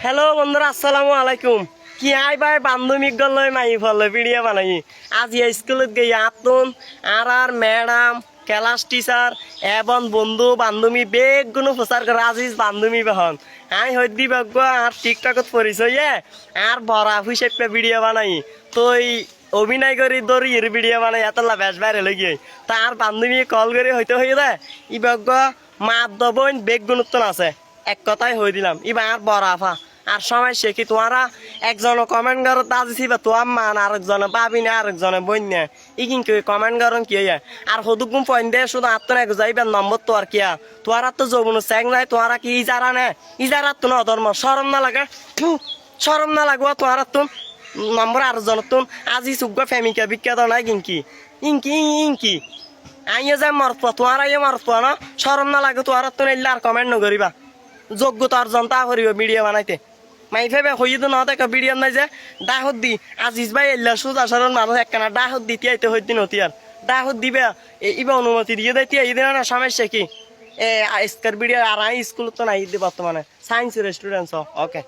Hello বন্ধুরা, আসসালামু আলাইকুম। কি আই ভাই বান্ধবী গল্লই মাই ফলে ভিডিও বানাই। আজ স্কুলত গিয়ে আতুন আর ম্যাডাম ক্লাস টিচার এবং বন্ধু বান্ধবী বেগুনো প্রচার করে আজিজ বান্ধবী বহন আমি হইদি বাগ্য আর টিকটকত পরিচয় আর বড় হিসেবে ভিডিও বানাই তো অভিনয় করি দৌড়ি ভিডিও বানাই এতলা বেশ বাইরে লগে তার বান্ধবী কল করে হইতে হয়ে যায় ই বাগ্য মাত দবন বেগুনত্ব আছে এক কথাই হয়ে দিলাম এবার আর বড় আফা আর সময় সে কি তোমারা একজন কমেন্ট করো তাজি বা তোমার মান আরেকজনে পাবি না আরেকজনে বই না ই কিন্তু কমেন্ট করন কি আর হদুকুম পয়েন্ট দেয় শুধু আত্ম এক যাইবেন নম্বর তো আর কিয়া তোমারা তো যৌবন চেক নাই তোমারা কি ইজারা নে ইজারা তো না ধর্ম সরম না লাগে সরম না লাগবো তোমারা তো নম্বর আরেকজন তো আজি সুগ্গ ফ্যামিকা বিখ্যাত নাই কিনকি ইনকি ইনকি আইয়ে যায় মরত তোমারা ইয়ে মরত না সরম না লাগে তোমারা তো এলে আর কমেন্ট নকরিবা যোগ্যতা অর্জন তা করিব ভিডিও বানাইতে মাই ফেবে হইতো না দেখা ভিডিও নাই যে ডাহত দি আজিজ ভাই এল্লা সুজা সরল মানুষ একখানা ডাহত দিতে আইতে হইতে নতি আর ডাহত দিবে ইবা অনুমতি দিয়ে দিতে এই দিন না সমস্যা কি এ আজকের ভিডিও আর স্কুল তো নাই বর্তমানে সায়েন্সের স্টুডেন্টস ওকে।